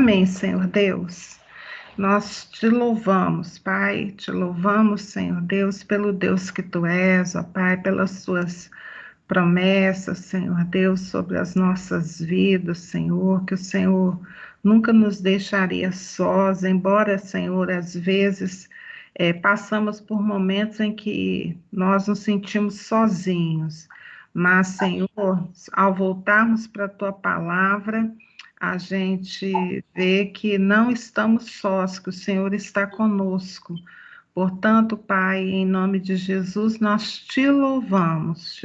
Amém, Senhor Deus. Nós te louvamos, Pai, te louvamos, Senhor Deus, pelo Deus que tu és, ó Pai, pelas suas promessas, Senhor Deus, sobre as nossas vidas, Senhor, que o Senhor nunca nos deixaria sós, embora, Senhor, às vezes passamos por momentos em que nós nos sentimos sozinhos, mas, Senhor, ao voltarmos para a tua palavra, a gente vê que não estamos sós, que o Senhor está conosco. Portanto, Pai, em nome de Jesus, nós te louvamos,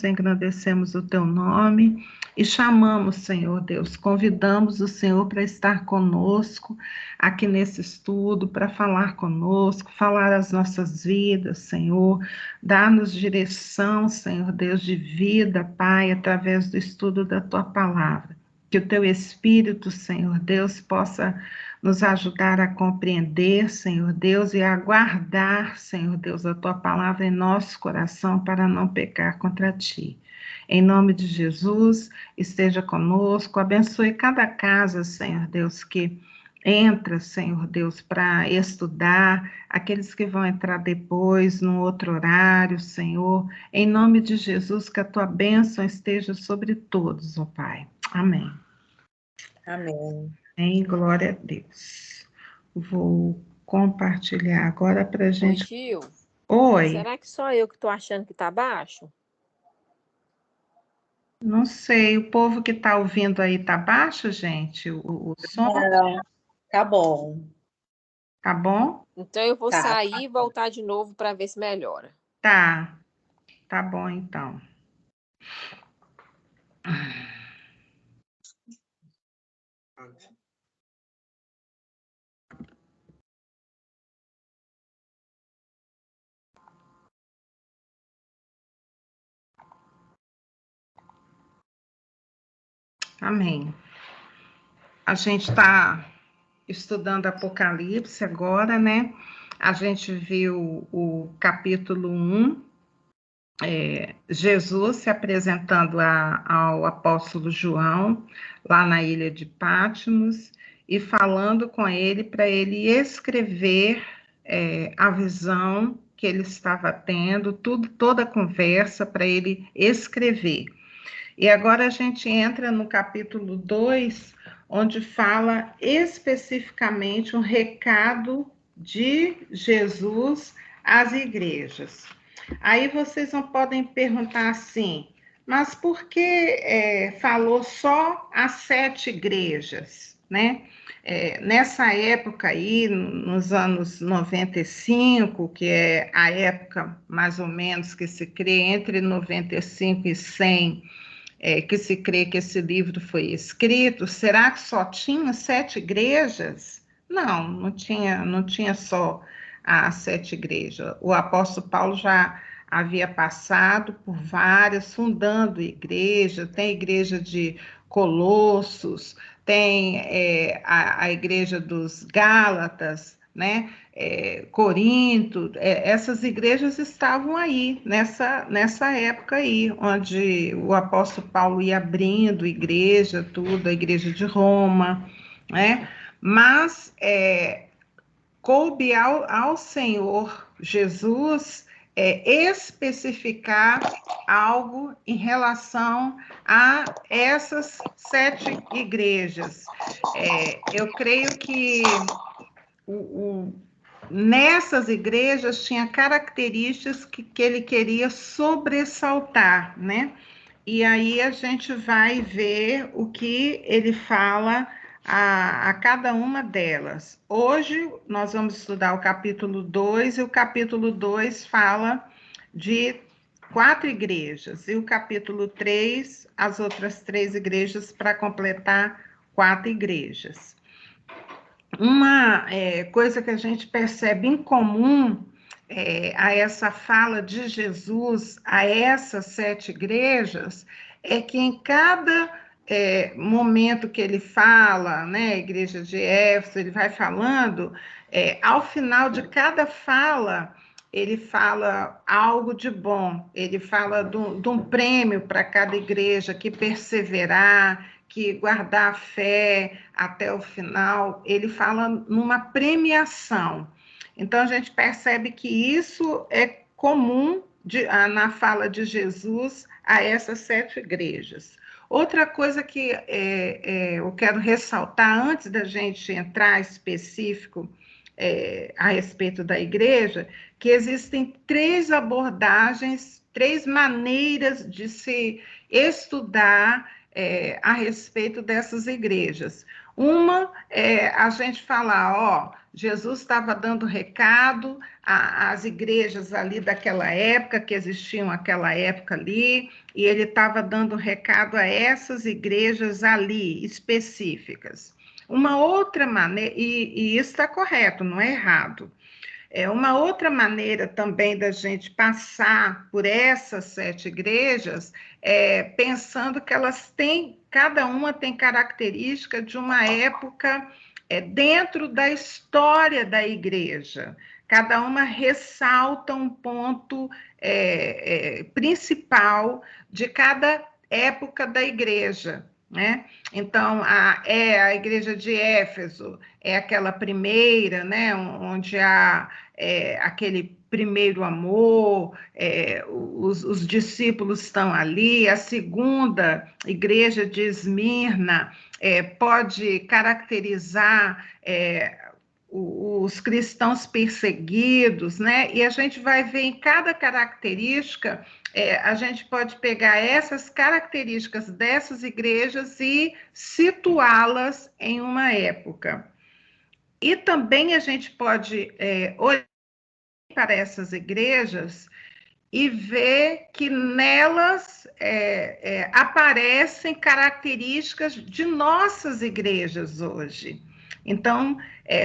engrandecemos o teu nome e chamamos, Senhor Deus, convidamos o Senhor para estar conosco aqui nesse estudo, para falar conosco, falar as nossas vidas, Senhor, dar-nos direção, Senhor Deus, de vida, Pai, através do estudo da tua palavra. Que o teu Espírito, Senhor Deus, possa nos ajudar a compreender, Senhor Deus, e a guardar, Senhor Deus, a tua palavra em nosso coração para não pecar contra ti. Em nome de Jesus, esteja conosco, abençoe cada casa, Senhor Deus, que entra, Senhor Deus, para estudar, aqueles que vão entrar depois, num outro horário, Senhor, em nome de Jesus, que a tua bênção esteja sobre todos, ó Pai. Amém. Amém. Em glória a Deus. Vou compartilhar agora para a gente. Oi, Gil. Oi. Será que só eu que estou achando que está baixo? Não sei, o povo que está ouvindo aí está baixo, gente? O som? Não, tá bom. Tá bom? Então eu vou sair e voltar de novo para ver se melhora. Tá bom então. Amém. A gente está estudando Apocalipse agora, né? A gente viu o capítulo 1, Jesus se apresentando ao apóstolo João, lá na ilha de Patmos, e falando com ele para ele escrever a visão que ele estava tendo, toda a conversa para ele escrever. E agora a gente entra no capítulo 2, onde fala especificamente um recado de Jesus às igrejas. Aí vocês não podem perguntar assim, mas por que falou só as 7 igrejas, né? Nessa época aí, nos anos 95, que é a época mais ou menos que se crê entre 95 e 100, que se crê que esse livro foi escrito, será que só tinha 7 igrejas? Não tinha só as 7 igrejas. O apóstolo Paulo já havia passado por várias, fundando igreja, tem a igreja de Colossos, tem a igreja dos Gálatas, né? Corinto, essas igrejas estavam aí, nessa época aí, onde o apóstolo Paulo ia abrindo igreja, tudo, a igreja de Roma, né? Mas coube ao Senhor Jesus especificar algo em relação a essas 7 igrejas. Eu creio que nessas igrejas tinha características que ele queria sobressaltar, né? E aí a gente vai ver o que ele fala a cada uma delas. Hoje nós vamos estudar o capítulo 2, e o capítulo 2 fala de 4 igrejas, e o capítulo 3, as outras 3 igrejas, para completar 4 igrejas. Uma coisa que a gente percebe em comum a essa fala de Jesus a essas 7 igrejas é que em cada momento que ele fala, né, a igreja de Éfeso, ele vai falando, ao final de cada fala, ele fala algo de bom, ele fala de um prêmio para cada igreja que perseverar, que guardar a fé até o final, ele fala numa premiação. Então, a gente percebe que isso é comum na fala de Jesus a essas 7 igrejas. Outra coisa que eu quero ressaltar, antes da gente entrar específico a respeito da igreja, que existem 3 abordagens, 3 maneiras de se estudar a respeito dessas igrejas. Uma é a gente falar, ó, Jesus estava dando recado às igrejas ali daquela época, que existiam naquela época ali, e ele estava dando recado a essas igrejas ali, específicas. Uma outra maneira, e isso está correto, não é errado. Uma outra maneira também da gente passar por essas 7 igrejas pensando que elas têm, cada uma tem característica de uma época dentro da história da igreja. Cada uma ressalta um ponto principal de cada época da igreja, né? Então, a igreja de Éfeso é aquela primeira, né, onde há aquele primeiro amor, os discípulos estão ali. A segunda igreja de Esmirna pode caracterizar os cristãos perseguidos, né? E a gente vai ver em cada característica, a gente pode pegar essas características dessas igrejas e situá-las em uma época. E também a gente pode olhar para essas igrejas e ver que nelas aparecem características de nossas igrejas hoje. Então,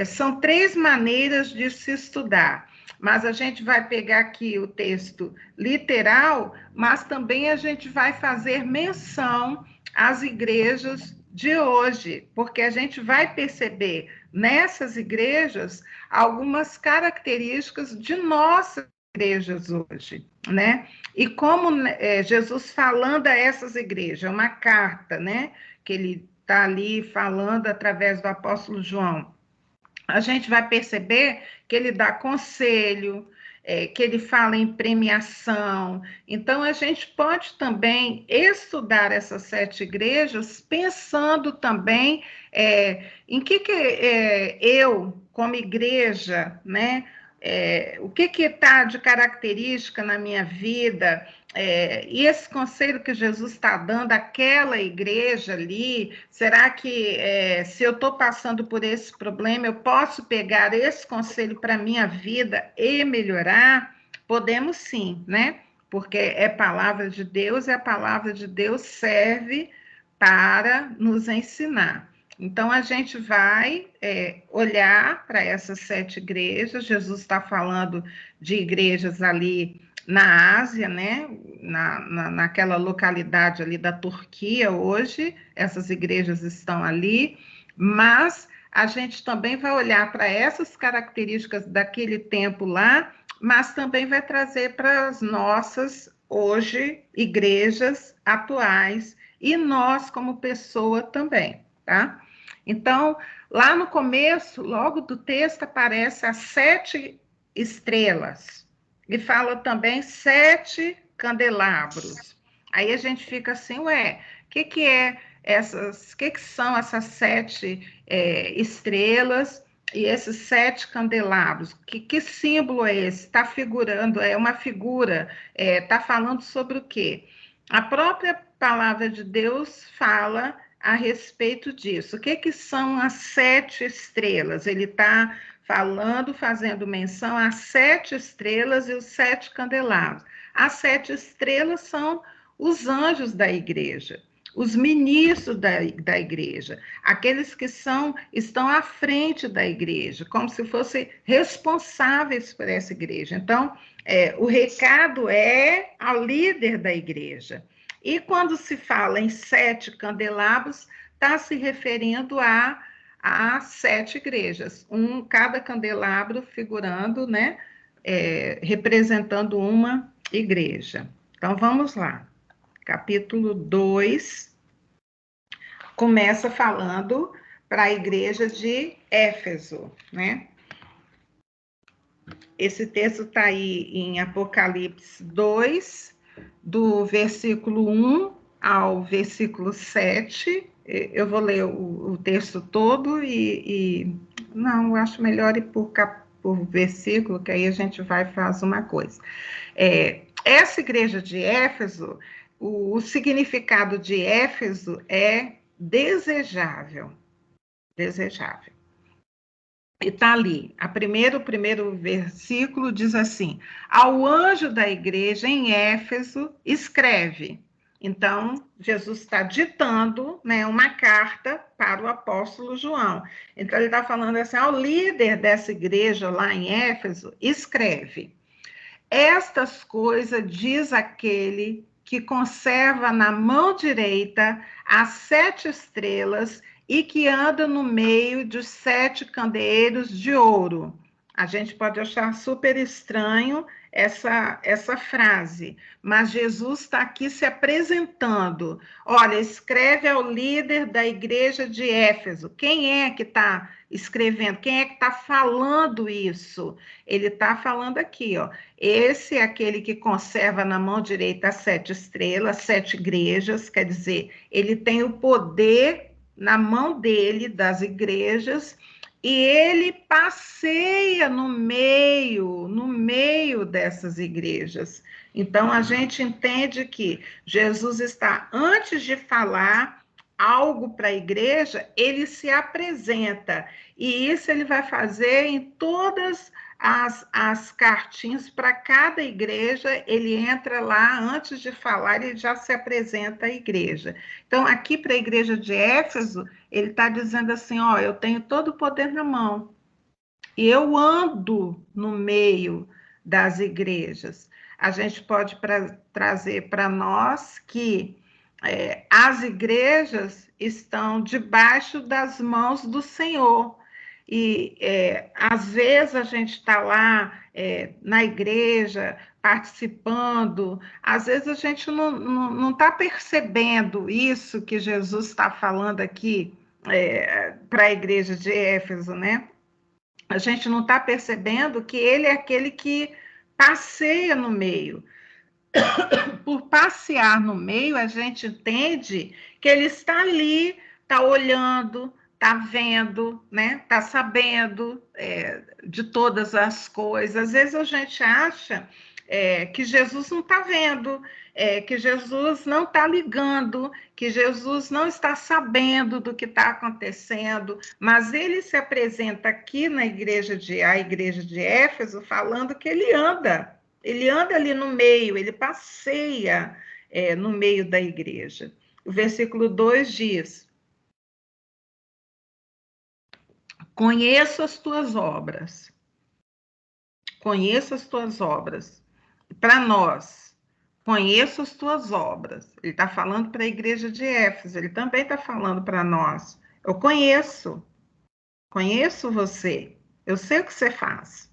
são 3 maneiras de se estudar, mas a gente vai pegar aqui o texto literal, mas também a gente vai fazer menção às igrejas de hoje, porque a gente vai perceber nessas igrejas algumas características de nossas igrejas hoje, né? E como Jesus falando a essas igrejas, é uma carta, né? Que ele está ali falando através do apóstolo João. A gente vai perceber que ele dá conselho, que ele fala em premiação. Então, a gente pode também estudar essas 7 igrejas pensando também em que eu, como igreja, né, o que está de característica na minha vida, e esse conselho que Jesus está dando àquela igreja ali, será que se eu estou passando por esse problema, eu posso pegar esse conselho para a minha vida e melhorar? Podemos sim, né? Porque é palavra de Deus e a palavra de Deus serve para nos ensinar. Então, a gente vai olhar para essas 7 igrejas. Jesus está falando de igrejas ali na Ásia, né? Naquela localidade ali da Turquia hoje, essas igrejas estão ali, mas a gente também vai olhar para essas características daquele tempo lá, mas também vai trazer para as nossas, hoje, igrejas atuais, e nós como pessoa também, tá? Então, lá no começo, logo do texto, aparece as 7 estrelas, e fala também 7 candelabros. Aí a gente fica assim, ué, o que são essas 7 estrelas e esses 7 candelabros? Que símbolo é esse? Está figurando, é uma figura, está falando sobre o quê? A própria palavra de Deus fala a respeito disso. O que são as 7 estrelas? Ele está falando, fazendo menção às 7 estrelas e os 7 candelabros. As 7 estrelas são os anjos da igreja, os ministros da igreja, aqueles que estão à frente da igreja, como se fossem responsáveis por essa igreja. Então, o recado é ao líder da igreja. E quando se fala em 7 candelabros, está se referindo a 7 igrejas, cada candelabro figurando, né, representando uma igreja. Então, vamos lá. Capítulo 2. começa falando para a igreja de Éfeso, né? Esse texto está aí em Apocalipse 2, do versículo 1 ao versículo 7. Eu vou ler o texto todo não, eu acho melhor ir por versículo, que aí a gente vai e faz uma coisa. Essa igreja de Éfeso, o significado de Éfeso é desejável. Desejável. E está ali, o primeiro versículo diz assim: ao anjo da igreja em Éfeso, escreve. Então, Jesus está ditando, né, uma carta para o apóstolo João. Então, ele está falando assim, ao líder dessa igreja lá em Éfeso, escreve: estas coisas diz aquele que conserva na mão direita as 7 estrelas e que anda no meio dos 7 candeeiros de ouro. A gente pode achar super estranho essa frase, mas Jesus está aqui se apresentando. Olha, escreve ao líder da igreja de Éfeso. Quem é que está escrevendo? Quem é que está falando isso? Ele está falando aqui, ó. Esse é aquele que conserva na mão direita as 7 estrelas, 7 igrejas, quer dizer, ele tem o poder na mão dele das igrejas e ele passeia no meio dessas igrejas. Então a gente entende que Jesus está, antes de falar algo para a igreja, ele se apresenta, e isso ele vai fazer em todas as cartinhas para cada igreja. Ele entra lá, antes de falar, ele já se apresenta à igreja. Então, aqui para a igreja de Éfeso, ele está dizendo assim, ó, eu tenho todo o poder na mão, e eu ando no meio das igrejas. A gente pode trazer para nós que as igrejas estão debaixo das mãos do Senhor. E às vezes a gente está lá na igreja participando, às vezes a gente não está percebendo isso que Jesus está falando aqui para a igreja de Éfeso, né? A gente não está percebendo que ele é aquele que passeia no meio. Por passear no meio, a gente entende que ele está ali, está olhando, está vendo, né? Está sabendo de todas as coisas. Às vezes a gente acha que Jesus não está vendo, que Jesus não está ligando, que Jesus não está sabendo do que está acontecendo, mas ele se apresenta aqui na igreja de Éfeso falando que ele anda ali no meio, ele passeia no meio da igreja. O versículo 2 diz: conheço as tuas obras. Conheço as tuas obras. Para nós, conheço as tuas obras. Ele está falando para a igreja de Éfeso, ele também está falando para nós. Eu conheço você, eu sei o que você faz.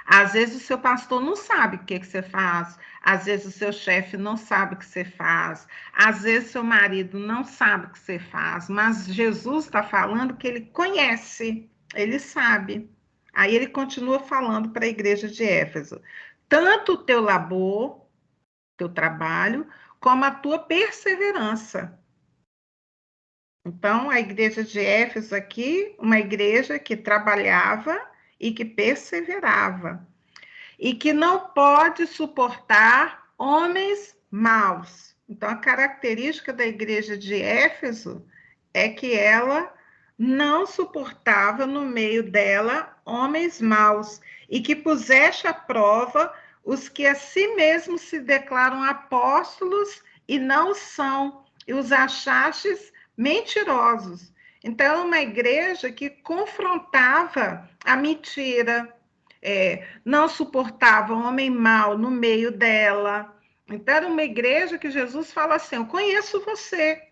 Às vezes o seu pastor não sabe o que você faz, às vezes o seu chefe não sabe o que você faz, às vezes seu marido não sabe o que você faz, mas Jesus está falando que ele conhece, ele sabe. Aí ele continua falando para a igreja de Éfeso: tanto o teu labor, teu trabalho, como a tua perseverança. Então, a igreja de Éfeso aqui, uma igreja que trabalhava e que perseverava, e que não pode suportar homens maus. Então, a característica da igreja de Éfeso é que ela não suportava no meio dela homens maus, e que puseste à prova os que a si mesmos se declaram apóstolos e não são, e os achastes mentirosos. Então, é uma igreja que confrontava a mentira, não suportava um homem mau no meio dela. Então, era uma igreja que Jesus fala assim: eu conheço você,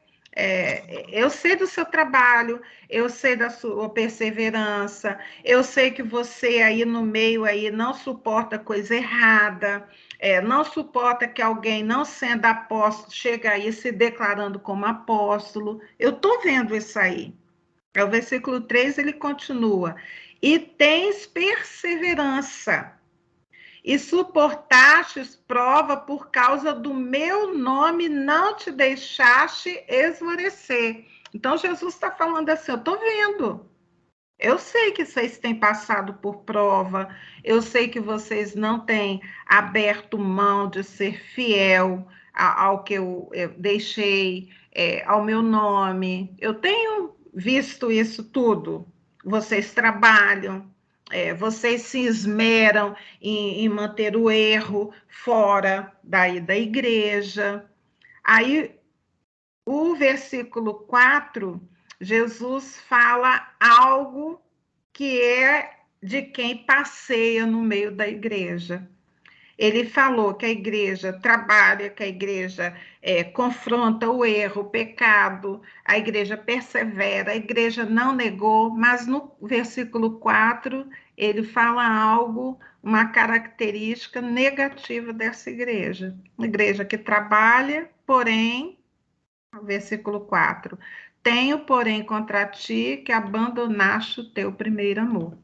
eu sei do seu trabalho, eu sei da sua perseverança, eu sei que você aí no meio aí não suporta coisa errada, não suporta que alguém, não sendo apóstolo, chegue aí se declarando como apóstolo. Eu estou vendo isso aí. É o versículo 3, ele continua. E tens perseverança, e suportastes prova por causa do meu nome, não te deixaste esmorecer. Então, Jesus está falando assim, eu estou vendo. Eu sei que vocês têm passado por prova, eu sei que vocês não têm aberto mão de ser fiel ao que eu deixei, ao meu nome. Eu tenho visto isso tudo. Vocês trabalham, vocês se esmeram em manter o erro fora da igreja. Aí, o versículo 4, Jesus fala algo que é de quem passeia no meio da igreja. Ele falou que a igreja trabalha, que a igreja confronta o erro, o pecado, a igreja persevera, a igreja não negou, mas no versículo 4, ele fala algo, uma característica negativa dessa igreja. Uma igreja que trabalha, porém, versículo 4, tenho, porém, contra ti que abandonaste o teu primeiro amor.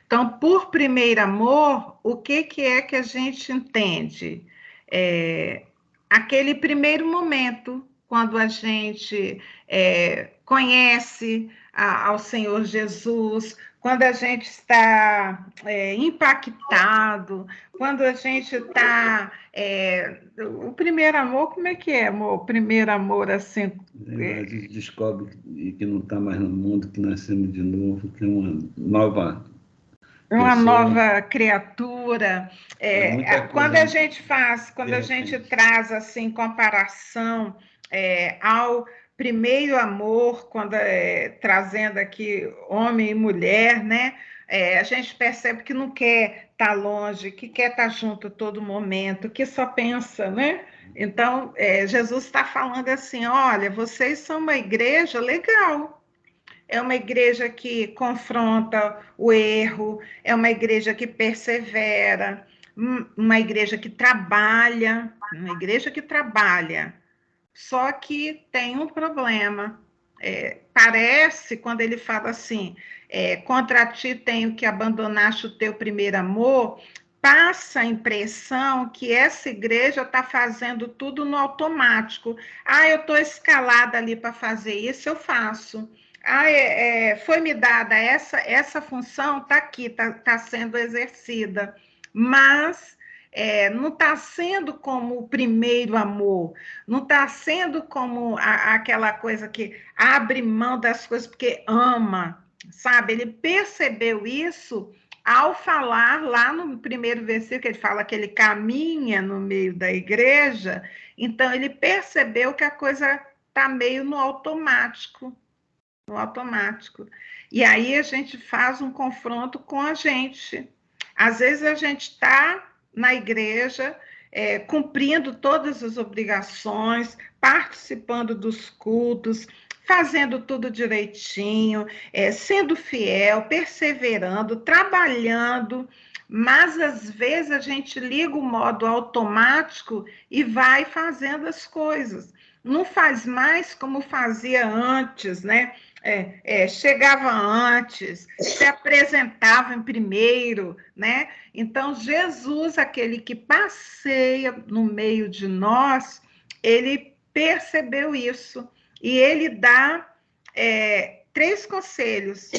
Então, por primeiro amor, o que é que a gente entende? Aquele primeiro momento, quando a gente conhece ao Senhor Jesus, quando a gente está impactado, quando a gente está... o primeiro amor, como é que é, amor? O primeiro amor, assim... A gente descobre que não está mais no mundo, que nascemos de novo, que é uma nova... Uma nova criatura. Quando a gente faz, quando a gente traz assim comparação ao primeiro amor, quando trazendo aqui homem e mulher, né? A gente percebe que não quer estar longe, que quer estar junto a todo momento, que só pensa, né? Então, Jesus está falando assim: olha, vocês são uma igreja legal. É uma igreja que confronta o erro, é uma igreja que persevera, uma igreja que trabalha, Só que tem um problema. Parece, quando ele fala assim, contra ti tenho que abandonaste o teu primeiro amor, passa a impressão que essa igreja está fazendo tudo no automático. Eu estou escalada ali para fazer isso, eu faço. Foi me dada essa função, está aqui, está sendo exercida, mas não está sendo como o primeiro amor, não está sendo como aquela coisa que abre mão das coisas porque ama, sabe? Ele percebeu isso ao falar lá no primeiro versículo, ele fala que ele caminha no meio da igreja, então ele percebeu que a coisa está meio no automático. E aí a gente faz um confronto com a gente. Às vezes a gente está na igreja, cumprindo todas as obrigações, participando dos cultos, fazendo tudo direitinho, sendo fiel, perseverando, trabalhando, mas às vezes a gente liga o modo automático e vai fazendo as coisas. Não faz mais como fazia antes, né? Chegava antes, se apresentava em primeiro, né? Então, Jesus, aquele que passeia no meio de nós, ele percebeu isso, e ele dá 3 conselhos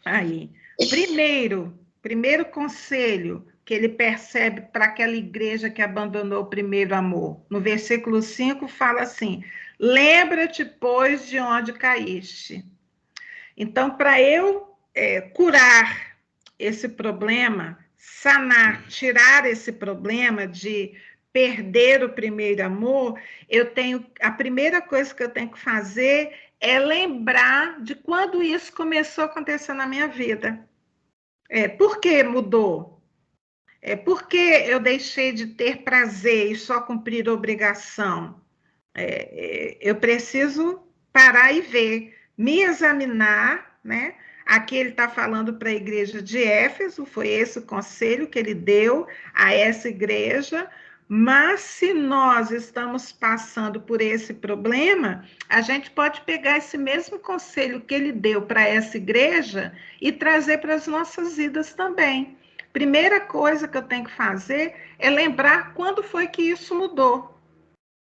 aí. Primeiro conselho que ele percebe para aquela igreja que abandonou o primeiro amor. No versículo 5 fala assim: lembra-te, pois, de onde caíste. Então, para eu curar esse problema, sanar, tirar esse problema de perder o primeiro amor, a primeira coisa que eu tenho que fazer é lembrar de quando isso começou a acontecer na minha vida. Por que mudou? Por que eu deixei de ter prazer e só cumprir obrigação? Eu preciso parar e ver, me examinar, né? Aqui ele está falando para a igreja de Éfeso, foi esse o conselho que ele deu a essa igreja. Mas se nós estamos passando por esse problema, a gente pode pegar esse mesmo conselho que ele deu para essa igreja e trazer para as nossas vidas também. Primeira coisa que eu tenho que fazer é lembrar quando foi que isso mudou.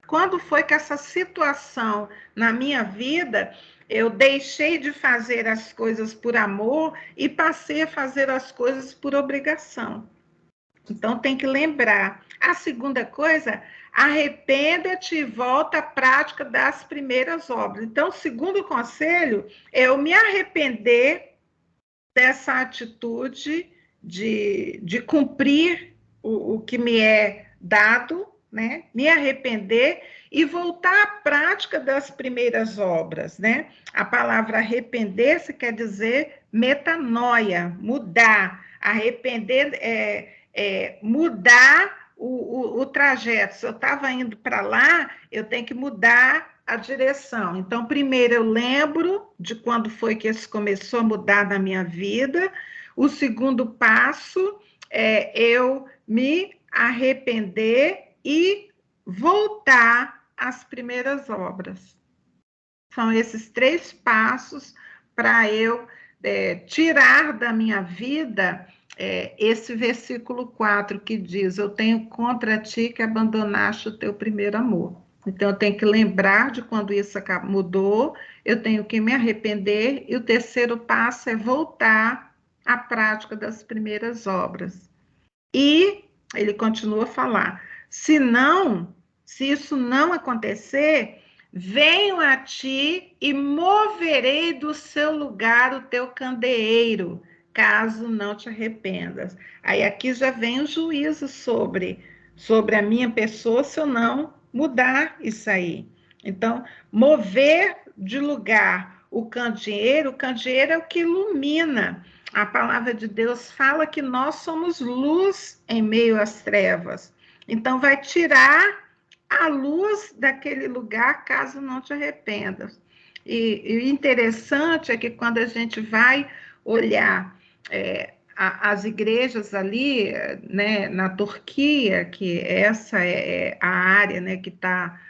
Quando foi que essa situação na minha vida, eu deixei de fazer as coisas por amor e passei a fazer as coisas por obrigação. Então, tem que lembrar. A segunda coisa, arrependa-te e volta à prática das primeiras obras. Então, o segundo conselho é eu me arrepender dessa atitude de cumprir o que me é dado, né? Me arrepender e voltar à prática das primeiras obras, né? A palavra arrepender-se quer dizer metanoia, mudar. Arrepender mudar o trajeto. Se eu estava indo para lá, eu tenho que mudar a direção. Então, primeiro eu lembro de quando foi que isso começou a mudar na minha vida. O segundo passo é eu me arrepender e voltar às primeiras obras. São esses 3 passos para eu tirar da minha vida esse versículo 4 que diz: eu tenho contra ti que abandonaste o teu primeiro amor. Então, eu tenho que lembrar de quando isso mudou, eu tenho que me arrepender, e o terceiro passo é voltar à prática das primeiras obras. E ele continua a falar: se isso não acontecer, venho a ti e moverei do seu lugar o teu candeeiro, caso não te arrependas. Aí aqui já vem o juízo sobre a minha pessoa se eu não mudar isso aí. Então, mover de lugar o candeeiro é o que ilumina. A palavra de Deus fala que nós somos luz em meio às trevas. Então, vai tirar a luz daquele lugar, caso não te arrependas. E o interessante é que quando a gente vai olhar as igrejas ali, né, na Turquia, que essa é a área, né, que está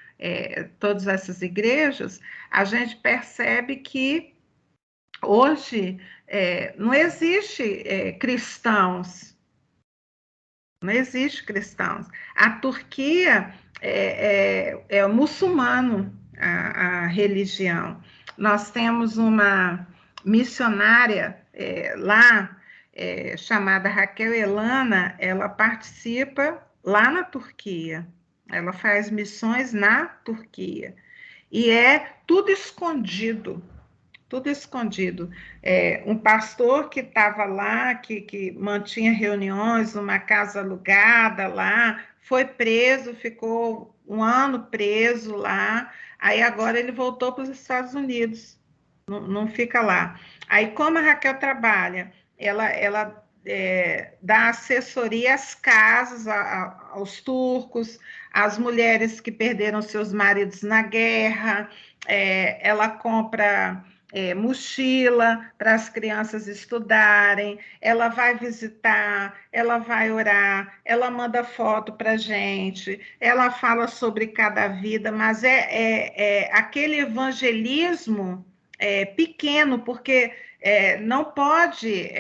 todas essas igrejas, a gente percebe que hoje não existe cristãos, não existe cristãos. A Turquia é muçulmano, a religião. Nós temos uma missionária lá, chamada Raquel Elana, ela participa lá na Turquia, ela faz missões na Turquia, e é tudo escondido, tudo escondido. Um pastor que estava lá, que mantinha reuniões numa casa alugada lá, foi preso, ficou 1 ano preso lá, aí agora ele voltou para os Estados Unidos, não fica lá. Aí, como a Raquel trabalha, ela dá assessoria às casas, aos turcos, às mulheres que perderam seus maridos na guerra, ela compra mochila para as crianças estudarem, ela vai visitar, ela vai orar, ela manda foto para a gente, ela fala sobre cada vida, mas aquele evangelismo pequeno, porque não pode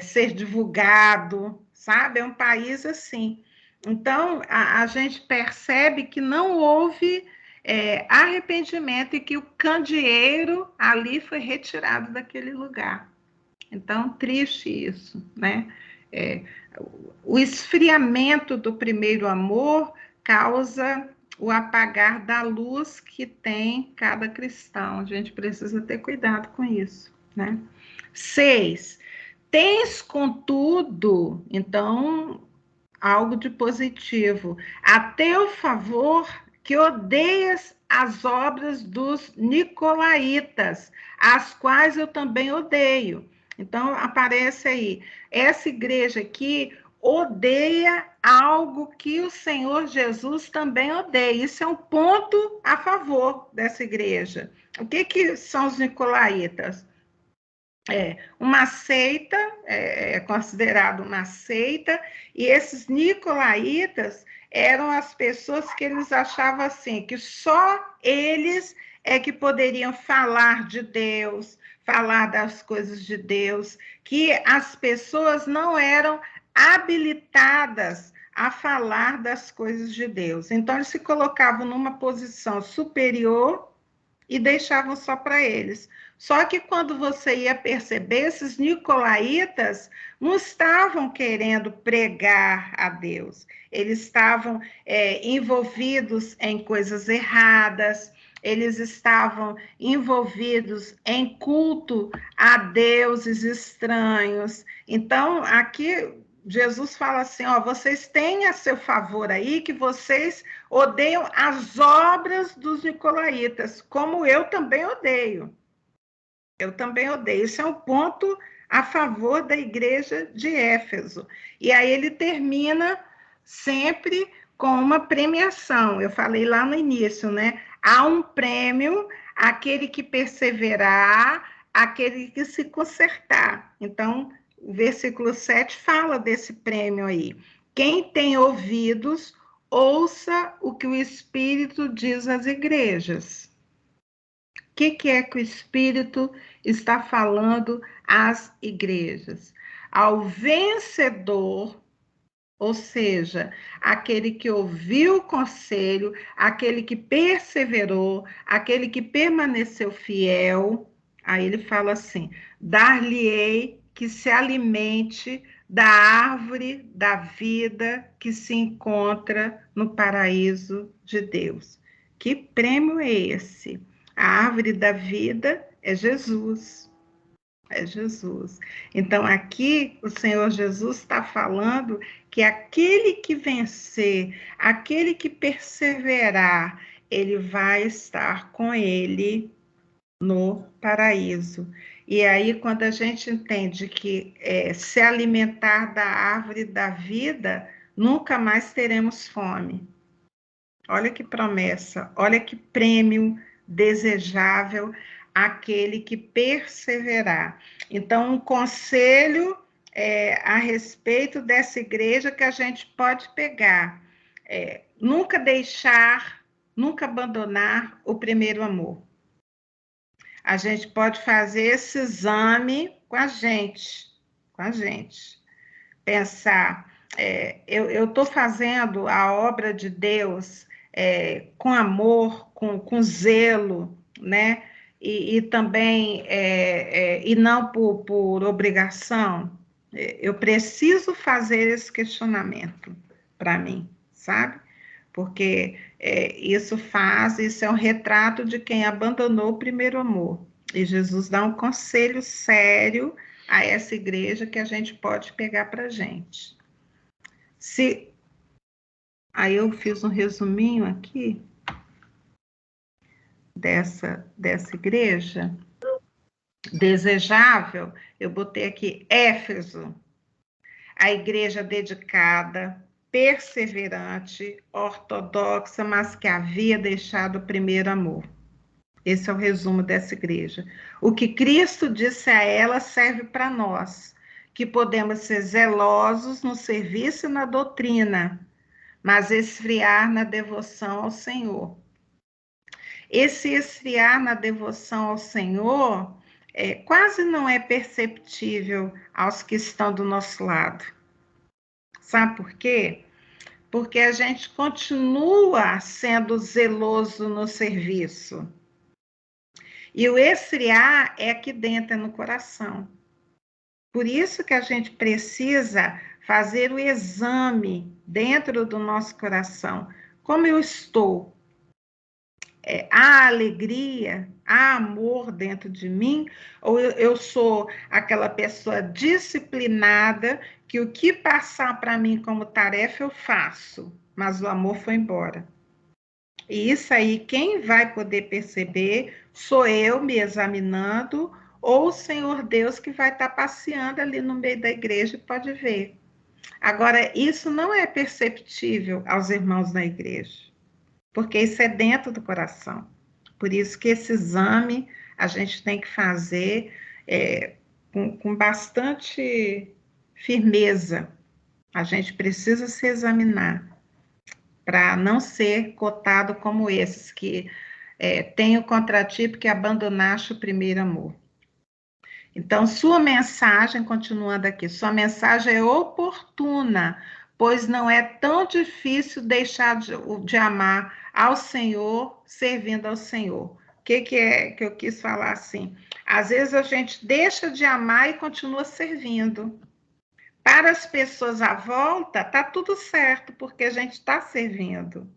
ser divulgado, sabe? É um país assim. Então, a gente percebe que não houve arrependimento e que o candeeiro ali foi retirado daquele lugar. Então, triste isso, né? O esfriamento do primeiro amor causa o apagar da luz que tem cada cristão. A gente precisa ter cuidado com isso, né? 6. Tens, contudo, então, algo de positivo, a teu favor que odeias as obras dos nicolaítas, as quais eu também odeio. Então, aparece aí, essa igreja aqui odeia algo que o Senhor Jesus também odeia. Isso é um ponto a favor dessa igreja. O que são os nicolaítas? uma seita, é considerado uma seita, e esses nicolaítas eram as pessoas que eles achavam assim, que só eles é que poderiam falar de Deus, falar das coisas de Deus, que as pessoas não eram habilitadas a falar das coisas de Deus. Então, eles se colocavam numa posição superior e deixavam só para eles. Só que quando você ia perceber, esses nicolaítas não estavam querendo pregar a Deus, eles estavam envolvidos em coisas erradas, eles estavam envolvidos em culto a deuses estranhos. Então, aqui Jesus fala assim, ó, vocês têm a seu favor aí que vocês odeiam as obras dos nicolaítas, como eu também odeio. Eu também odeio. Isso é um ponto a favor da igreja de Éfeso. E aí ele termina sempre com uma premiação. Eu falei lá no início, né? Há um prêmio àquele que perseverar, àquele que se consertar. Então, o versículo 7 fala desse prêmio aí. Quem tem ouvidos, ouça o que o Espírito diz às igrejas. O que é que o Espírito está falando às igrejas? Ao vencedor, ou seja, aquele que ouviu o conselho, aquele que perseverou, aquele que permaneceu fiel, aí ele fala assim: dar-lhe-ei que se alimente da árvore da vida que se encontra no paraíso de Deus. Que prêmio é esse? A árvore da vida é Jesus. É Jesus. Então, aqui o Senhor Jesus está falando que aquele que vencer, aquele que perseverar, ele vai estar com ele no paraíso. E aí, quando a gente entende que se alimentar da árvore da vida, nunca mais teremos fome. Olha que promessa, olha que prêmio desejável aquele que perseverar. Então, um conselho a respeito dessa igreja que a gente pode pegar. Nunca deixar, nunca abandonar o primeiro amor. A gente pode fazer esse exame com a gente. Pensar, eu estou fazendo a obra de Deus com amor, com zelo, né? E também, e não por obrigação. Eu preciso fazer esse questionamento para mim, sabe? Porque isso é um retrato de quem abandonou o primeiro amor. E Jesus dá um conselho sério a essa igreja que a gente pode pegar para a gente. Aí eu fiz um resuminho aqui dessa igreja desejável. Eu botei aqui Éfeso, a igreja dedicada, perseverante, ortodoxa, mas que havia deixado o primeiro amor. Esse é o resumo dessa igreja. O que Cristo disse a ela serve para nós, que podemos ser zelosos no serviço e na doutrina, mas esfriar na devoção ao Senhor. Esse esfriar na devoção ao Senhor quase não é perceptível aos que estão do nosso lado. Sabe por quê? Porque a gente continua sendo zeloso no serviço. E o esfriar é aqui dentro, é no coração. Por isso que a gente precisa fazer o exame dentro do nosso coração. Como eu estou? Há alegria, há amor dentro de mim? Ou eu sou aquela pessoa disciplinada que o que passar para mim como tarefa eu faço, mas o amor foi embora? E isso aí, quem vai poder perceber sou eu me examinando ou o Senhor Deus que vai estar passeando ali no meio da igreja e pode ver. Agora, isso não é perceptível aos irmãos na igreja, porque isso é dentro do coração. Por isso que esse exame a gente tem que fazer com bastante firmeza. A gente precisa se examinar para não ser cotado como esses que têm o contratipo que abandonaste o primeiro amor. Então, sua mensagem, continuando aqui, sua mensagem é oportuna, pois não é tão difícil deixar de amar ao Senhor, servindo ao Senhor. O que é que eu quis falar assim? Às vezes a gente deixa de amar e continua servindo. Para as pessoas à volta, está tudo certo, porque a gente está servindo.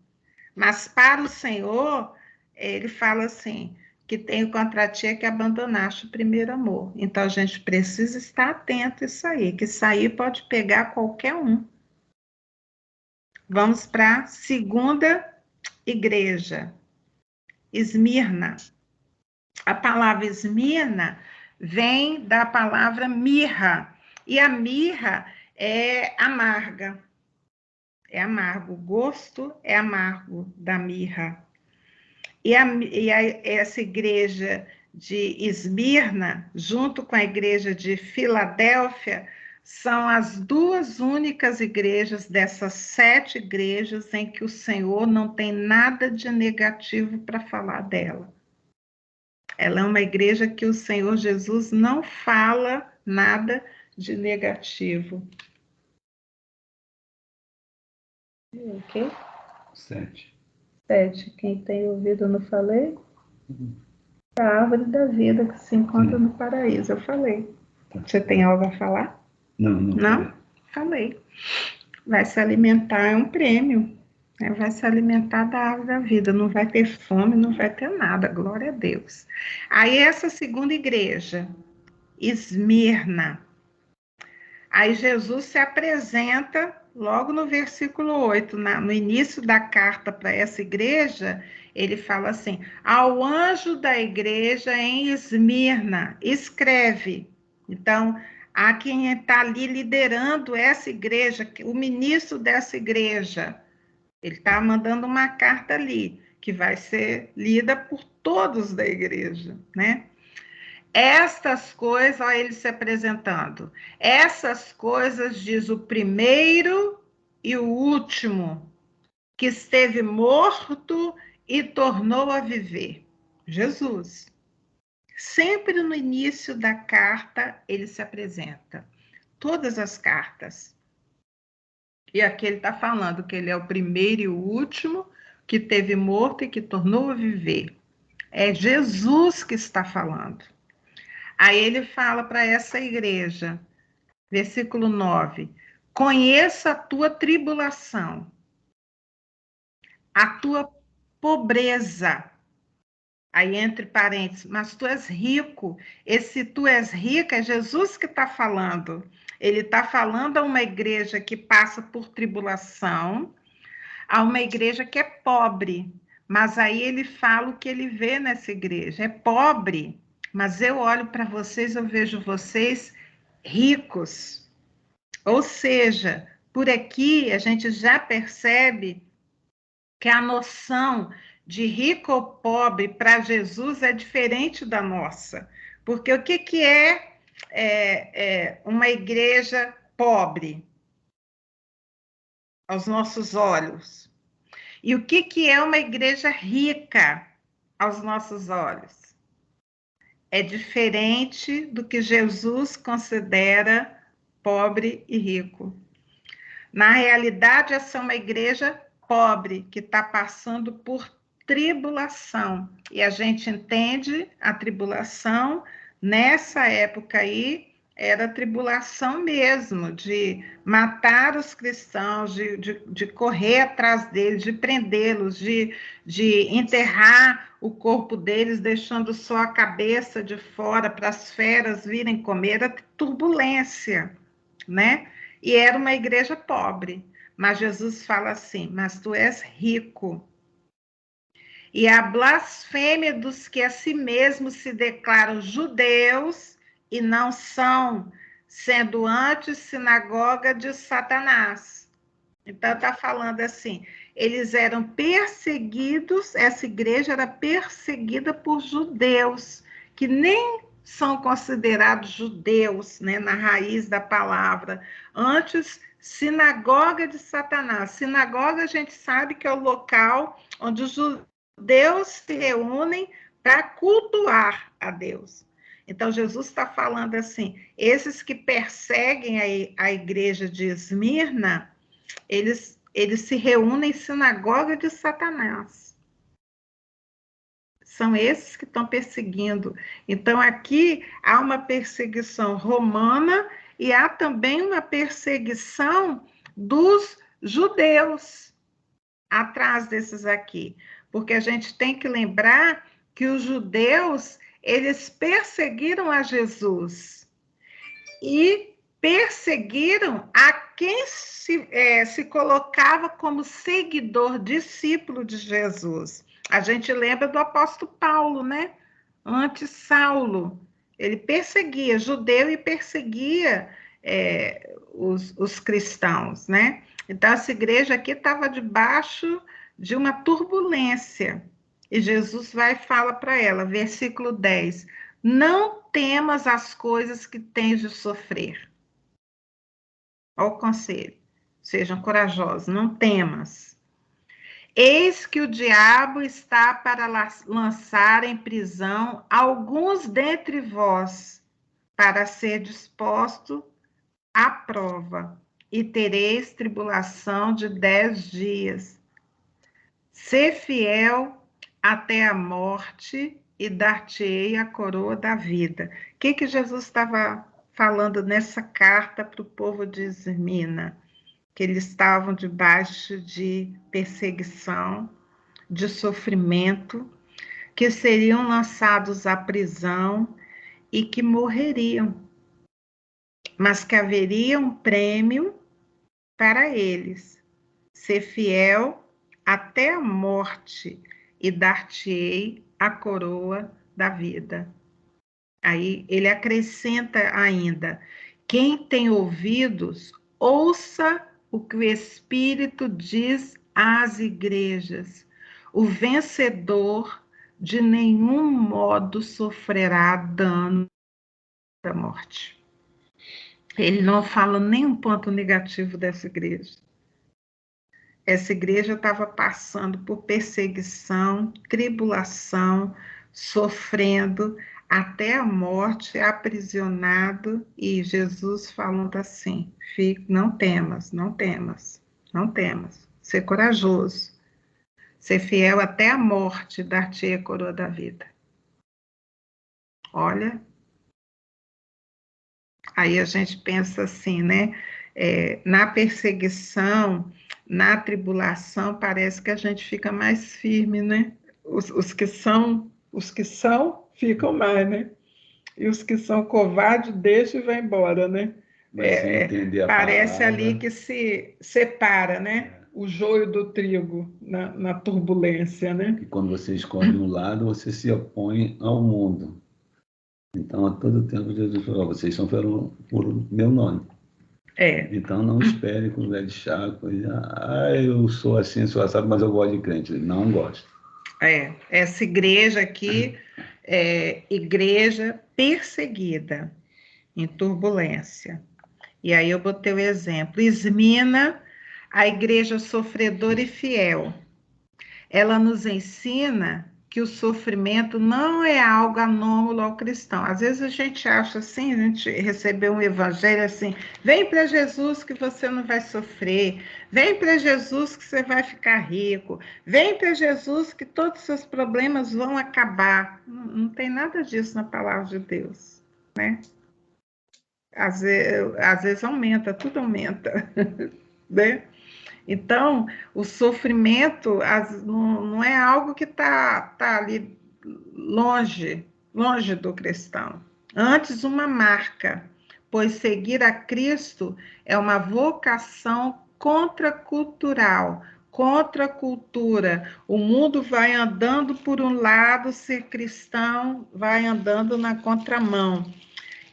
Mas para o Senhor, ele fala assim, que tem contra ti que abandonaste o primeiro amor. Então, a gente precisa estar atento a isso aí, que isso aí pode pegar qualquer um. Vamos para a segunda igreja, Esmirna. A palavra Esmirna vem da palavra mirra, e a mirra é amarga. É amargo, o gosto é amargo da mirra. Essa igreja de Esmirna, junto com a igreja de Filadélfia, são as duas únicas igrejas dessas 7 igrejas em que o Senhor não tem nada de negativo para falar dela. Ela é uma igreja que o Senhor Jesus não fala nada de negativo. Ok? 7. 7. Quem tem ouvido, eu não falei? A árvore da vida que se encontra no paraíso, eu falei. Você tem algo a falar? Não. Não? Falei. Vai se alimentar, é um prêmio. Vai se alimentar da árvore da vida, não vai ter fome, não vai ter nada, glória a Deus. Aí essa segunda igreja, Esmirna. Aí Jesus se apresenta logo no versículo 8, no início da carta para essa igreja, ele fala assim: ao anjo da igreja em Esmirna, escreve. Então, há quem está ali liderando essa igreja, o ministro dessa igreja, ele está mandando uma carta ali, que vai ser lida por todos da igreja, né? Estas coisas, olha ele se apresentando, essas coisas diz o primeiro e o último, que esteve morto e tornou a viver. Jesus. Sempre no início da carta ele se apresenta. Todas as cartas. E aqui ele está falando que ele é o primeiro e o último, que teve morto e que tornou a viver. É Jesus que está falando. Aí ele fala para essa igreja, versículo 9: conheça a tua tribulação, a tua pobreza. Aí entre parênteses, mas tu és rico. Esse tu és rica é Jesus que está falando. Ele está falando a uma igreja que passa por tribulação, a uma igreja que é pobre. Mas aí ele fala o que ele vê nessa igreja. É pobre, mas eu olho para vocês, eu vejo vocês ricos. Ou seja, por aqui a gente já percebe que a noção de rico ou pobre para Jesus é diferente da nossa. Porque o que é uma igreja pobre aos nossos olhos? E o que é uma igreja rica aos nossos olhos? É diferente do que Jesus considera pobre e rico. Na realidade, essa é uma igreja pobre que está passando por tribulação. E a gente entende a tribulação nessa época aí, era tribulação mesmo, de matar os cristãos, de correr atrás deles, de prendê-los, de enterrar o corpo deles, deixando só a cabeça de fora para as feras virem comer, era turbulência, né? E era uma igreja pobre, mas Jesus fala assim: mas tu és rico. E a blasfêmia dos que a si mesmos se declaram judeus e não são, sendo antes sinagoga de Satanás. Então está falando assim, eles eram perseguidos, essa igreja era perseguida por judeus, que nem são considerados judeus, né, na raiz da palavra. Antes, sinagoga de Satanás. Sinagoga, a gente sabe que é o local onde os judeus se reúnem para cultuar a Deus. Então, Jesus está falando assim, esses que perseguem a igreja de Esmirna, eles se reúnem em sinagoga de Satanás. São esses que estão perseguindo. Então, aqui há uma perseguição romana e há também uma perseguição dos judeus atrás desses aqui. Porque a gente tem que lembrar que os judeus, eles perseguiram a Jesus e perseguiram a quem se colocava como seguidor, discípulo de Jesus. A gente lembra do apóstolo Paulo, né? Antes Saulo, ele perseguia judeu e perseguia os cristãos, né? Então, essa igreja aqui estava debaixo de uma turbulência. E Jesus vai e fala para ela, versículo 10, não temas as coisas que tens de sofrer. Olha o conselho, sejam corajosos, não temas. Eis que o diabo está para lançar em prisão alguns dentre vós, para ser disposto à prova, e tereis tribulação de 10 dias. Sê fiel até a morte e dar-te-ei a coroa da vida. O que Jesus estava falando nessa carta para o povo de Esmirna? Que eles estavam debaixo de perseguição, de sofrimento, que seriam lançados à prisão e que morreriam, mas que haveria um prêmio para eles. Ser fiel até a morte e dar-te-ei a coroa da vida. Aí ele acrescenta ainda, quem tem ouvidos, ouça o que o Espírito diz às igrejas. O vencedor de nenhum modo sofrerá dano da morte. Ele não fala nenhum ponto negativo dessa igreja. Essa igreja estava passando por perseguição, tribulação, sofrendo até a morte, aprisionado, e Jesus falando assim, não temas, não temas, não temas, ser corajoso, ser fiel até a morte, dar-te a coroa da vida. Olha, aí a gente pensa assim, né? Na perseguição, na tribulação, parece que a gente fica mais firme, né? Os que são ficam mais, né? E os que são covardes deixam e vão embora, né? Parece palavra, ali que se separa, né? O joio do trigo na turbulência, né? E quando você escolhe um lado, você se opõe ao mundo. Então, a todo tempo, Jesus falou, vocês são por meu nome. Então, não espere com o velho chaco. Eu sou assim, sou assado, mas eu gosto de crente. Não gosto. Essa igreja aqui é igreja perseguida, em turbulência. E aí eu botei o exemplo. Esmirna, a igreja sofredora e fiel. Ela nos ensina que o sofrimento não é algo anômalo ao cristão. Às vezes a gente acha assim, a gente recebeu um evangelho assim, vem para Jesus que você não vai sofrer, vem para Jesus que você vai ficar rico, vem para Jesus que todos os seus problemas vão acabar. Não tem nada disso na palavra de Deus, né? Às vezes aumenta, tudo aumenta, né? Então, o sofrimento não é algo que tá ali longe do cristão. Antes, uma marca, pois seguir a Cristo é uma vocação contracultural, contra a cultura. O mundo vai andando por um lado, ser cristão vai andando na contramão.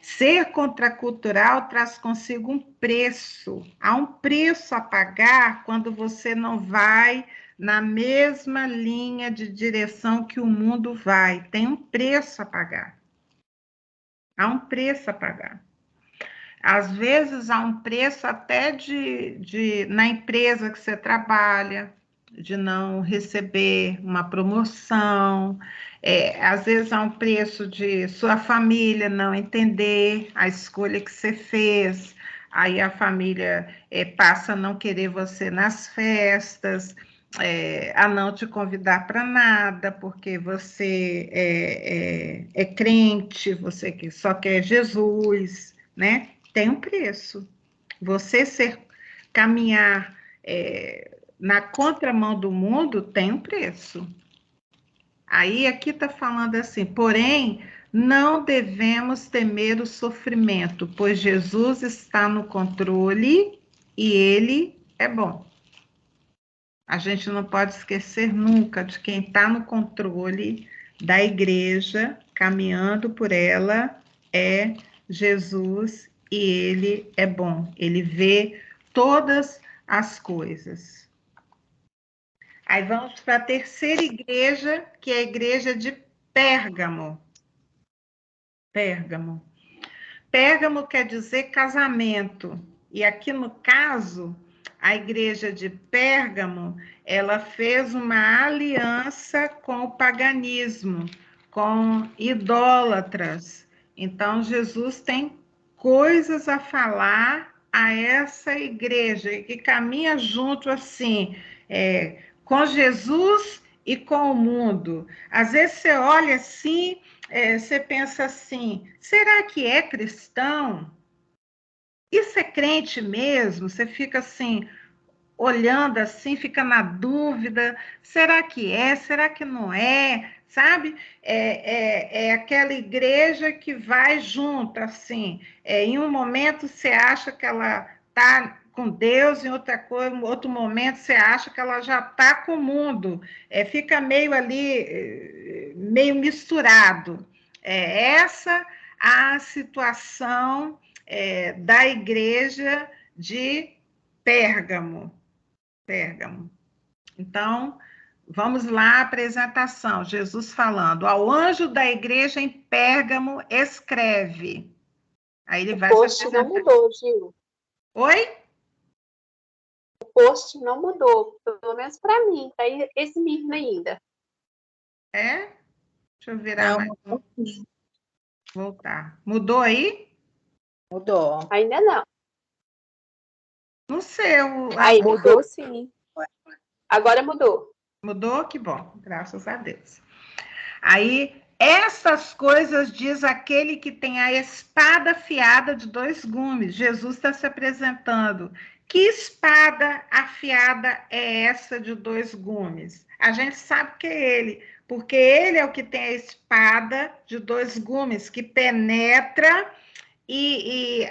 Ser contracultural traz consigo um preço. Há um preço a pagar quando você não vai na mesma linha de direção que o mundo vai. Tem um preço a pagar. Há um preço a pagar. Às vezes há um preço até na empresa que você trabalha, de não receber uma promoção. Às vezes há um preço de sua família não entender a escolha que você fez. Aí a família passa a não querer você nas festas, a não te convidar para nada, porque você é crente, você que só quer Jesus, né? Tem um preço. Você caminhar na contramão do mundo tem um preço. Aí aqui está falando assim, porém, não devemos temer o sofrimento, pois Jesus está no controle e ele é bom. A gente não pode esquecer nunca de quem está no controle da igreja, caminhando por ela, é Jesus e ele é bom. Ele vê todas as coisas. Aí vamos para a terceira igreja, que é a igreja de Pérgamo. Pérgamo. Pérgamo quer dizer casamento. E aqui no caso, a igreja de Pérgamo, ela fez uma aliança com o paganismo, com idólatras. Então, Jesus tem coisas a falar a essa igreja, que caminha junto assim, com Jesus e com o mundo. Às vezes você olha assim, você pensa assim, será que é cristão? Isso é crente mesmo? Você fica assim, olhando assim, fica na dúvida, será que é? Será que não é? Sabe? É aquela igreja que vai junto, assim. Em um momento você acha que ela está com Deus, em outro momento você acha que ela já está com o mundo. Fica meio ali, meio misturado. Essa a situação da igreja de Pérgamo. Pérgamo. Então, vamos lá, apresentação. Jesus falando, ao anjo da igreja em Pérgamo, escreve. Aí ele vai... O post não mudou, Gil. Oi? O post não mudou, pelo menos para mim, tá esse mesmo ainda. Deixa eu virar mais um. Voltar. Mudou aí? Mudou. Ainda não. No seu. Aí, mudou sim. Agora mudou. Mudou? Que bom, graças a Deus. Aí, essas coisas diz aquele que tem a espada afiada de 2 gumes. Jesus está se apresentando. Que espada afiada é essa de 2 gumes? A gente sabe que é ele, porque ele é o que tem a espada de 2 gumes, que penetra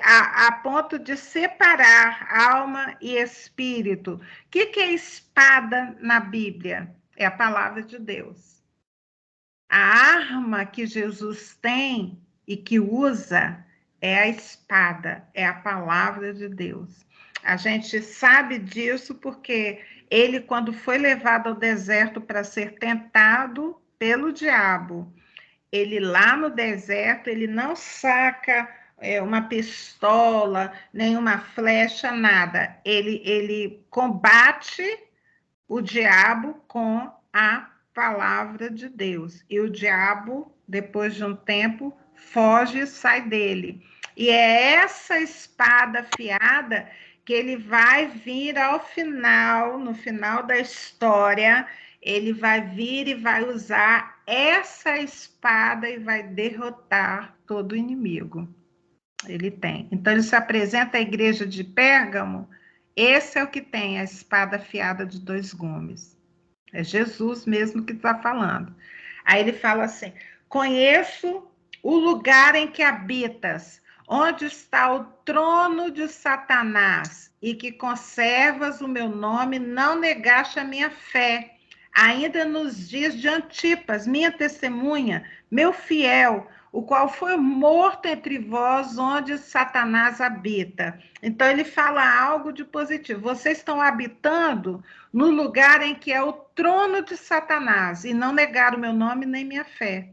a ponto de separar alma e espírito. O que é espada na Bíblia? É a palavra de Deus. A arma que Jesus tem e que usa é a espada, é a palavra de Deus. A gente sabe disso porque ele, quando foi levado ao deserto para ser tentado pelo diabo, ele lá no deserto, ele não saca uma pistola, nem uma flecha, nada. Ele combate o diabo com a palavra de Deus. E o diabo, depois de um tempo, foge e sai dele. E é essa espada afiada que ele vai vir ao final, no final da história, ele vai vir e vai usar essa espada e vai derrotar todo inimigo. Ele tem. Então, ele se apresenta à igreja de Pérgamo, esse é o que tem a espada afiada de 2 gumes. É Jesus mesmo que está falando. Aí ele fala assim, conheço o lugar em que habitas, onde está o trono de Satanás, e que conservas o meu nome, não negaste a minha fé, ainda nos dias de Antipas, minha testemunha, meu fiel, o qual foi morto entre vós, onde Satanás habita. Então, ele fala algo de positivo. Vocês estão habitando no lugar em que é o trono de Satanás, e não negaram o meu nome nem minha fé.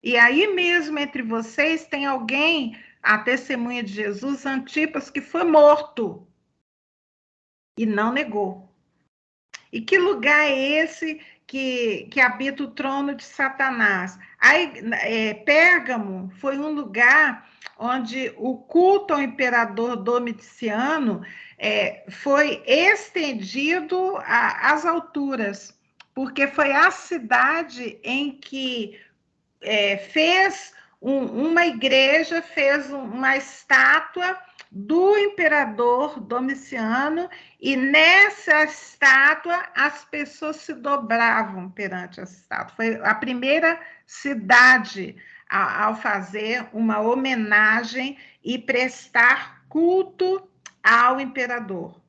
E aí mesmo entre vocês tem alguém, a testemunha de Jesus, Antipas, que foi morto e não negou. E que lugar é esse que habita o trono de Satanás? Aí, Pérgamo foi um lugar onde o culto ao imperador Domiciano foi estendido às alturas, porque foi a cidade em que fez uma igreja, fez uma estátua do imperador Domiciano, e nessa estátua as pessoas se dobravam perante essa estátua. Foi a primeira cidade ao fazer uma homenagem e prestar culto ao imperador.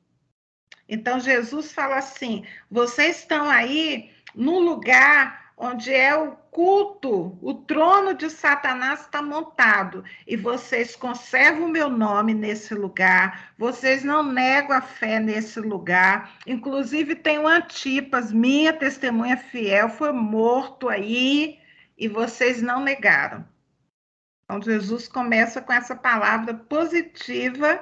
Então, Jesus fala assim: vocês estão aí no lugar onde é o culto, o trono de Satanás está montado, e vocês conservam o meu nome nesse lugar, vocês não negam a fé nesse lugar, inclusive tem o Antipas, minha testemunha fiel, foi morto aí, e vocês não negaram. Então, Jesus começa com essa palavra positiva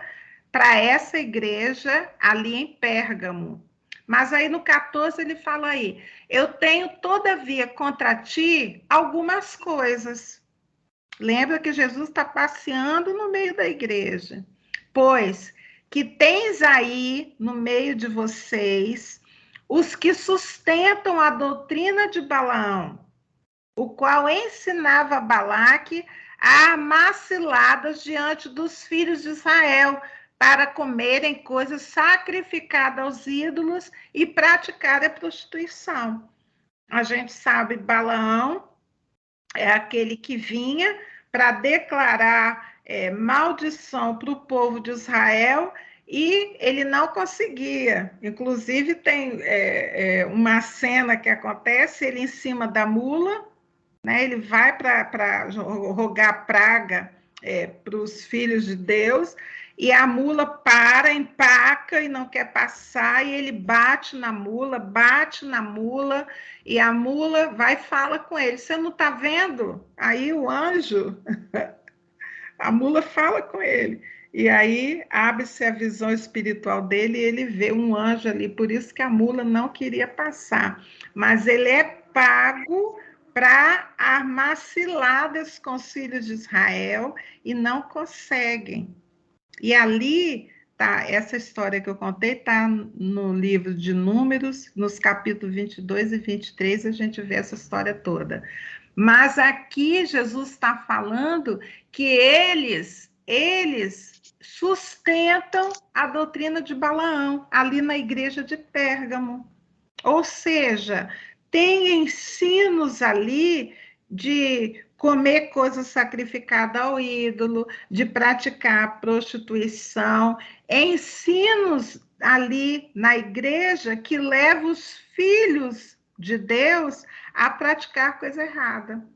para essa igreja ali em Pérgamo. Mas aí no 14 ele fala aí: eu tenho, todavia, contra ti algumas coisas. Lembra que Jesus está passeando no meio da igreja. Pois que tens aí no meio de vocês os que sustentam a doutrina de Balaão, o qual ensinava Balaque a armar ciladas diante dos filhos de Israel, para comerem coisas sacrificadas aos ídolos e praticarem a prostituição. A gente sabe, Balaão é aquele que vinha para declarar maldição para o povo de Israel, e ele não conseguia. Inclusive, tem uma cena que acontece, ele em cima da mula, né, ele vai para rogar praga para os filhos de Deus, e a mula para, empaca e não quer passar, e ele bate na mula, e a mula vai e fala com ele: você não está vendo? Aí o anjo, a mula fala com ele, e aí abre-se a visão espiritual dele, e ele vê um anjo ali, por isso que a mula não queria passar, mas ele é pago para armar ciladas com os filhos de Israel, e não conseguem. E ali, tá, essa história que eu contei está no livro de Números, nos capítulos 22 e 23, a gente vê essa história toda. Mas aqui Jesus está falando que eles sustentam a doutrina de Balaão, ali na igreja de Pérgamo. Ou seja, tem ensinos ali de comer coisa sacrificada ao ídolo, de praticar prostituição, ensinos ali na igreja que levam os filhos de Deus a praticar coisa errada.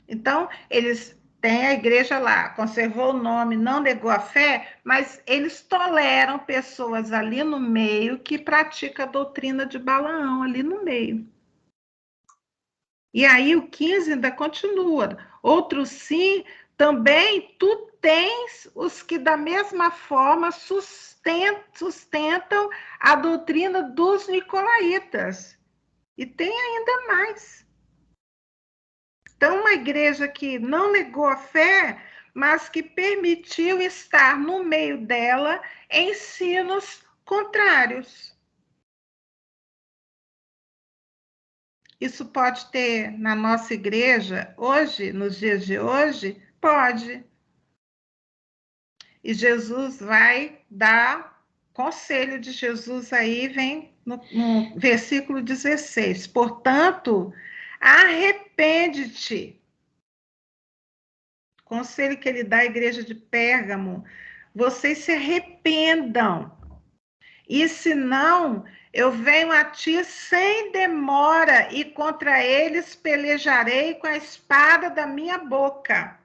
Então, eles têm a igreja lá, conservou o nome, não negou a fé, mas eles toleram pessoas ali no meio que praticam a doutrina de Balaão ali no meio. E aí o 15 ainda continua. Outros sim, também tu tens os que da mesma forma sustentam a doutrina dos nicolaítas. E tem ainda mais. Então, uma igreja que não negou a fé, mas que permitiu estar no meio dela ensinos contrários. Isso pode ter na nossa igreja hoje, nos dias de hoje? Pode. E Jesus vai dar conselho de Jesus aí, vem no versículo 16. Portanto, arrepende-te. Conselho que ele dá à igreja de Pérgamo: vocês se arrependam. E se não, eu venho a ti sem demora, e contra eles pelejarei com a espada da minha boca.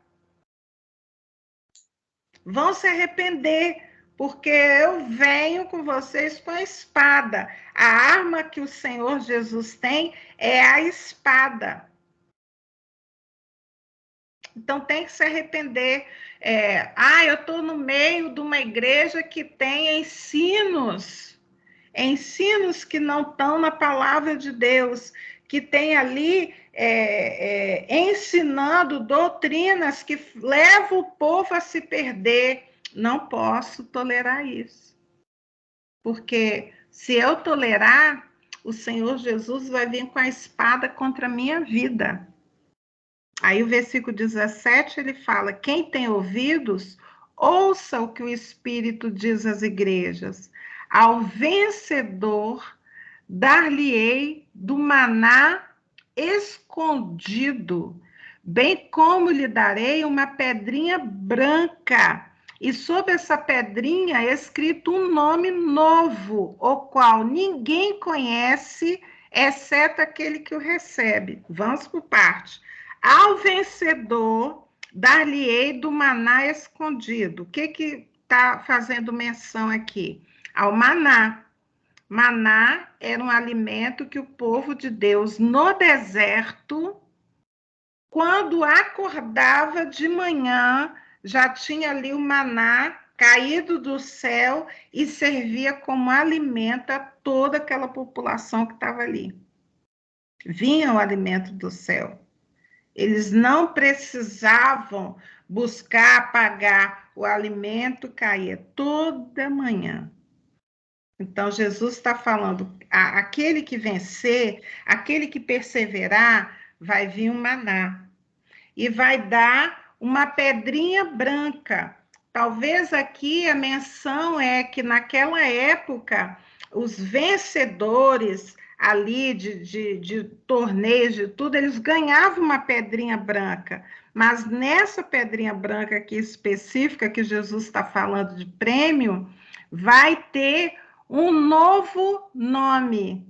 Vão se arrepender, porque eu venho com vocês com a espada. A arma que o Senhor Jesus tem é a espada. Então, tem que se arrepender. Eu estou no meio de uma igreja que tem ensinos que não estão na palavra de Deus, que tem ali ensinando doutrinas que levam o povo a se perder. Não posso tolerar isso. Porque se eu tolerar, o Senhor Jesus vai vir com a espada contra a minha vida. Aí o versículo 17, ele fala: quem tem ouvidos, ouça o que o Espírito diz às igrejas. Ao vencedor, dar-lhe-ei do maná escondido, bem como lhe darei uma pedrinha branca, e sobre essa pedrinha é escrito um nome novo, o qual ninguém conhece, exceto aquele que o recebe. Vamos por parte. Ao vencedor, dar-lhe-ei do maná escondido. O que está fazendo menção aqui? Ao maná. Maná era um alimento que o povo de Deus, no deserto, quando acordava de manhã, já tinha ali o maná caído do céu e servia como alimento a toda aquela população que estava ali. Vinha o alimento do céu. Eles não precisavam buscar pagar, o alimento caía toda manhã. Então, Jesus está falando, aquele que vencer, aquele que perseverar, vai vir um maná. E vai dar uma pedrinha branca. Talvez aqui a menção é que naquela época, os vencedores ali de torneios, de tudo, eles ganhavam uma pedrinha branca. Mas nessa pedrinha branca aqui específica, que Jesus está falando de prêmio, vai ter um novo nome.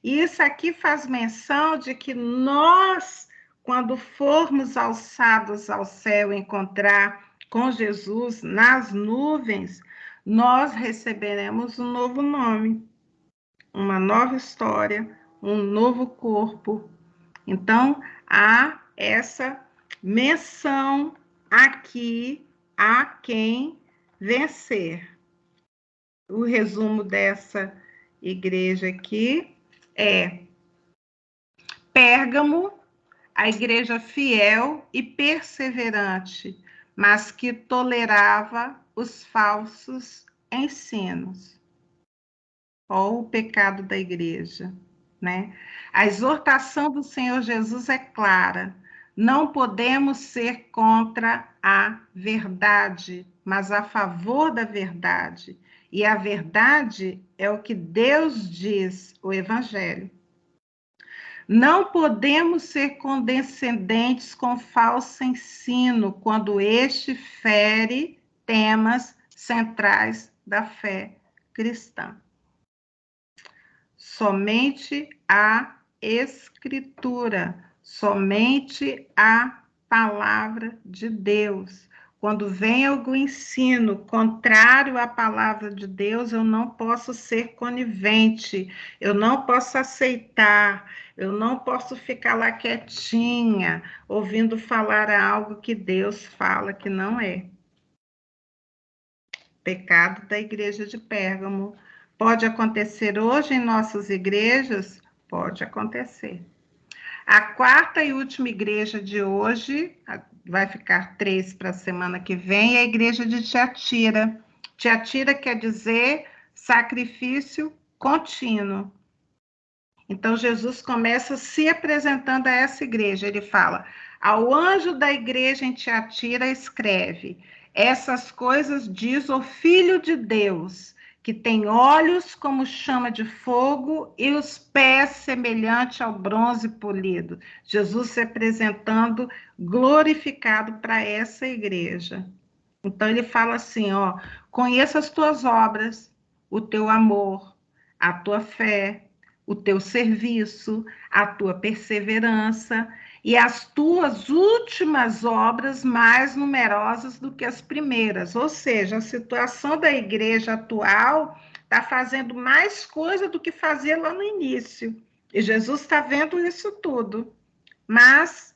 Isso aqui faz menção de que nós, quando formos alçados ao céu, encontrar com Jesus nas nuvens, nós receberemos um novo nome, uma nova história, um novo corpo. Então, há essa menção aqui a quem vencer. O resumo dessa igreja aqui é Pérgamo, a igreja fiel e perseverante, mas que tolerava os falsos ensinos. Ou o pecado da igreja, né? A exortação do Senhor Jesus é clara. Não podemos ser contra a verdade, mas a favor da verdade. E a verdade é o que Deus diz, o Evangelho. Não podemos ser condescendentes com falso ensino, quando este fere temas centrais da fé cristã. Somente a Escritura, somente a palavra de Deus. Quando vem algum ensino contrário à palavra de Deus, eu não posso ser conivente, eu não posso aceitar, eu não posso ficar lá quietinha, ouvindo falar algo que Deus fala que não é. Pecado da igreja de Pérgamo. Pode acontecer hoje em nossas igrejas? Pode acontecer. A quarta e última igreja de hoje, vai ficar 3 para a semana que vem, é a igreja de Tiatira. Tiatira quer dizer sacrifício contínuo. Então, Jesus começa se apresentando a essa igreja. Ele fala: ao anjo da igreja em Tiatira escreve: essas coisas diz o Filho de Deus, que tem olhos como chama de fogo e os pés semelhante ao bronze polido. Jesus se apresentando glorificado para essa igreja. Então ele fala assim, ó: conheça as tuas obras, o teu amor, a tua fé, o teu serviço, a tua perseverança e as tuas últimas obras mais numerosas do que as primeiras. Ou seja, a situação da igreja atual está fazendo mais coisa do que fazia lá no início. E Jesus está vendo isso tudo. Mas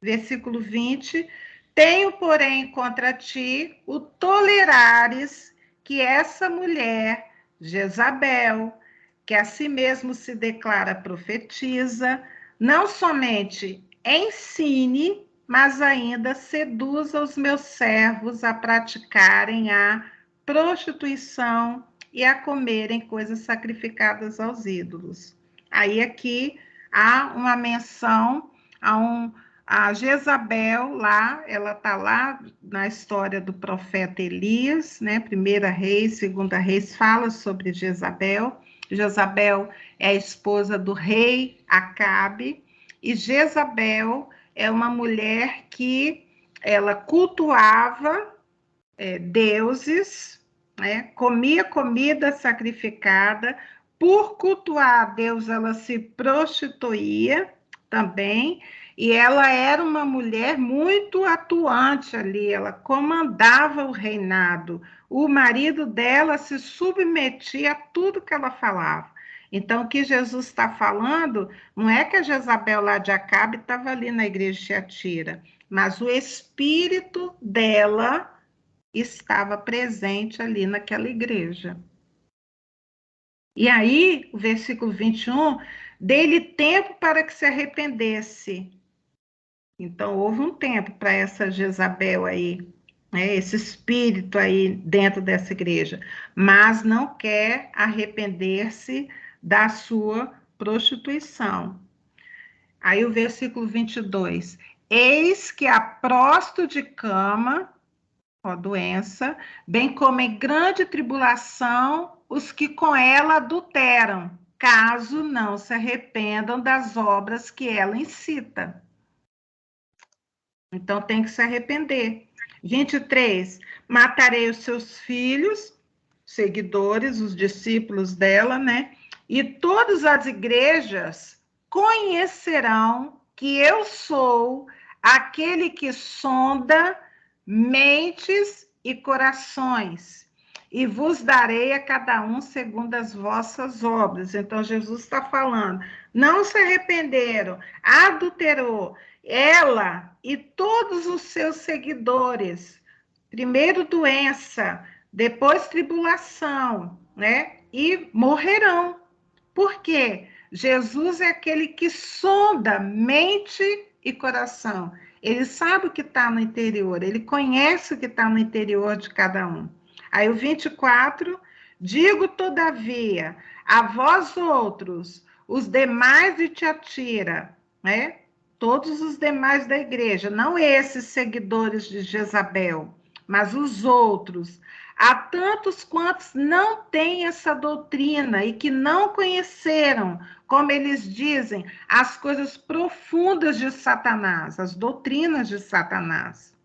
versículo 20, tenho, porém, contra ti o tolerares que essa mulher, Jezabel, que a si mesmo se declara profetiza, não somente ensine, mas ainda seduza os meus servos a praticarem a prostituição e a comerem coisas sacrificadas aos ídolos. Aí aqui há uma menção a Jezabel lá, ela está lá na história do profeta Elias, né? Primeira Reis, Segunda Reis fala sobre Jezabel. Jezabel é a esposa do rei Acabe, e Jezabel é uma mulher que ela cultuava deuses, né? Comia comida sacrificada. Por cultuar a Deus, ela se prostituía também, e ela era uma mulher muito atuante ali, ela comandava o reinado. O marido dela se submetia a tudo que ela falava. Então, o que Jesus está falando não é que a Jezabel lá de Acabe estava ali na igreja de Tiatira, mas o espírito dela estava presente ali naquela igreja. E aí, o versículo 21, dê-lhe tempo para que se arrependesse. Então, houve um tempo para essa Jezabel aí, né, esse espírito aí dentro dessa igreja, mas não quer arrepender-se da sua prostituição. Aí o versículo 22, eis que a prosto de cama, ó, doença, bem como em grande tribulação os que com ela adulteram, caso não se arrependam das obras que ela incita. Então tem que se arrepender. 23, matarei os seus filhos, seguidores, os discípulos dela, né? E todas as igrejas conhecerão que eu sou aquele que sonda mentes e corações, e vos darei a cada um segundo as vossas obras. Então, Jesus está falando, não se arrependeram, adulterou, ela e todos os seus seguidores, primeiro doença, depois tribulação, né? E morrerão. Por quê? Jesus é aquele que sonda mente e coração. Ele sabe o que está no interior, ele conhece o que está no interior de cada um. Aí o 24, digo todavia, a vós outros, os demais de Tiatira, né? Todos os demais da igreja, não esses seguidores de Jezabel, mas os outros, há tantos quantos não têm essa doutrina e que não conheceram, como eles dizem, as coisas profundas de Satanás, as doutrinas de Satanás.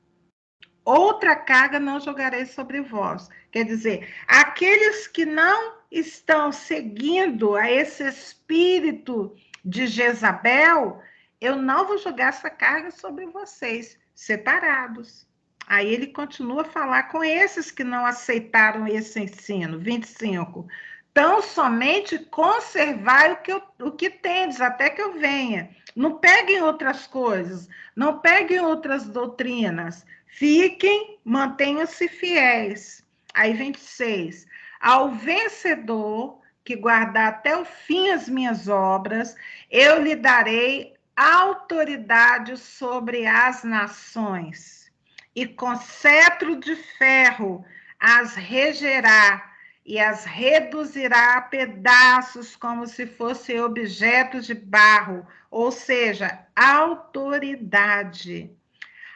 Outra carga não jogarei sobre vós. Quer dizer, aqueles que não estão seguindo a esse espírito de Jezabel, eu não vou jogar essa carga sobre vocês, separados. Aí ele continua a falar com esses que não aceitaram esse ensino. 25. Tão somente conservai o que tendes, até que eu venha. Não peguem outras coisas, não peguem outras doutrinas. Fiquem, mantenham-se fiéis. Aí 26. Ao vencedor que guardar até o fim as minhas obras, eu lhe darei autoridade sobre as nações, e com cetro de ferro as regerá e as reduzirá a pedaços como se fossem objetos de barro, ou seja, autoridade.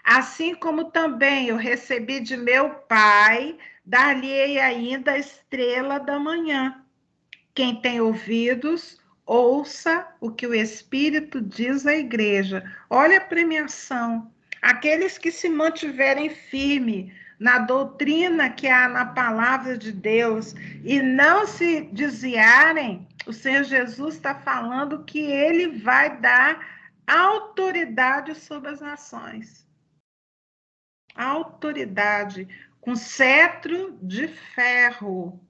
Assim como também eu recebi de meu Pai, dar-lhe-ei ainda a estrela da manhã. Quem tem ouvidos, ouça o que o Espírito diz à igreja. Olha a premiação. Aqueles que se mantiverem firme na doutrina que há na palavra de Deus e não se desviarem, o Senhor Jesus está falando que ele vai dar autoridade sobre as nações. Autoridade, com cetro de ferro.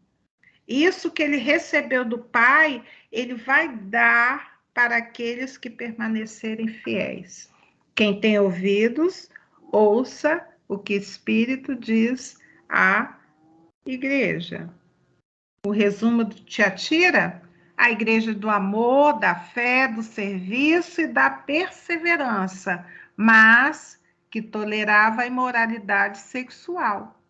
Isso que ele recebeu do Pai, ele vai dar para aqueles que permanecerem fiéis. Quem tem ouvidos, ouça o que o Espírito diz à igreja. O resumo de Tiatira: a igreja do amor, da fé, do serviço e da perseverança, mas que tolerava a imoralidade sexual.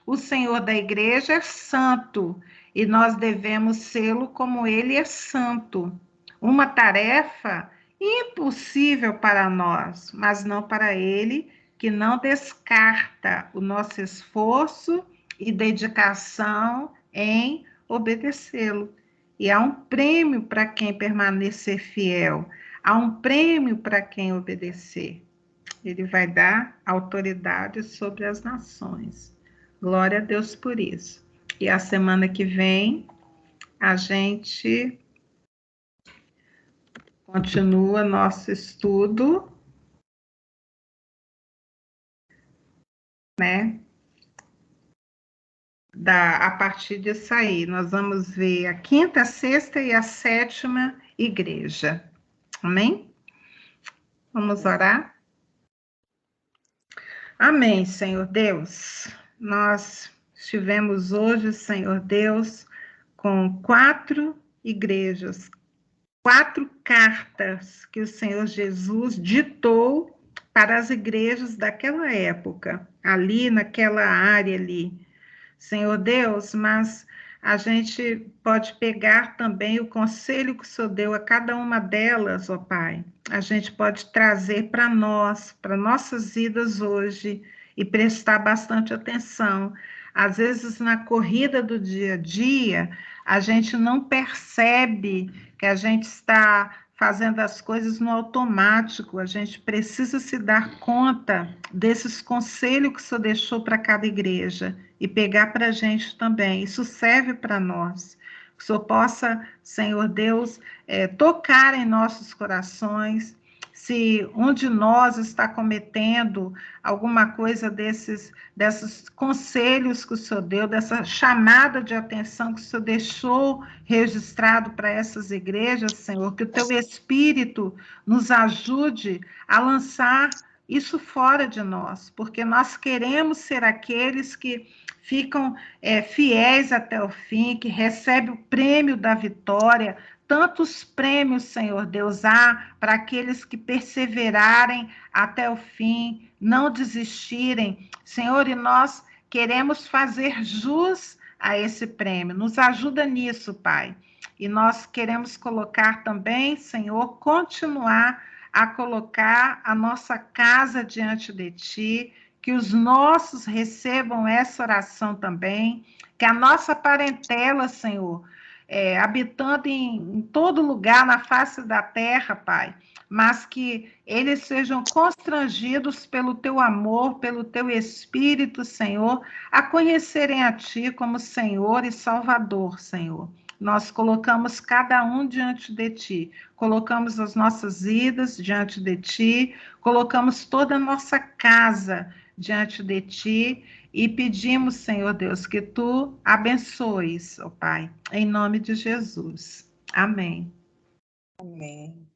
O Senhor da igreja é santo e nós devemos sê-lo como ele é santo. Uma tarefa impossível para nós, mas não para ele, que não descarta o nosso esforço e dedicação em obedecê-lo. E há um prêmio para quem permanecer fiel, há um prêmio para quem obedecer. Ele vai dar autoridade sobre as nações. Glória a Deus por isso. E a semana que vem a gente continua nosso estudo, né? A partir disso aí, nós vamos ver a 5ª, a 6ª e a 7ª igreja. Amém? Vamos orar? Amém, Senhor Deus. Nós estivemos hoje, Senhor Deus, com 4 igrejas, 4 cartas que o Senhor Jesus ditou para as igrejas daquela época, ali naquela área ali. Senhor Deus, mas a gente pode pegar também o conselho que o Senhor deu a cada uma delas, ó Pai. A gente pode trazer para nós, para nossas vidas hoje, e prestar bastante atenção. Às vezes, na corrida do dia a dia, a gente não percebe que a gente está fazendo as coisas no automático. A gente precisa se dar conta desses conselhos que o Senhor deixou para cada igreja e pegar para a gente também. Isso serve para nós. Que o Senhor possa, Senhor Deus, tocar em nossos corações. Se um de nós está cometendo alguma coisa desses conselhos que o Senhor deu, dessa chamada de atenção que o Senhor deixou registrado para essas igrejas, Senhor, que o Teu Espírito nos ajude a lançar isso fora de nós, porque nós queremos ser aqueles que ficam fiéis até o fim, que recebem o prêmio da vitória. Tantos prêmios, Senhor Deus, há para aqueles que perseverarem até o fim, não desistirem, Senhor, e nós queremos fazer jus a esse prêmio. Nos ajuda nisso, Pai. E nós queremos colocar também, Senhor, continuar a colocar a nossa casa diante de Ti, que os nossos recebam essa oração também, que a nossa parentela, Senhor, habitando em todo lugar na face da terra, Pai, mas que eles sejam constrangidos pelo Teu amor, pelo Teu Espírito, Senhor, a conhecerem a Ti como Senhor e Salvador, Senhor. Nós colocamos cada um diante de Ti, colocamos as nossas vidas diante de Ti, colocamos toda a nossa casa diante de Ti e pedimos, Senhor Deus, que Tu abençoes, ó Pai, em nome de Jesus. Amém. Amém.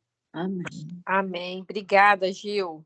Amém. Obrigada, Gil.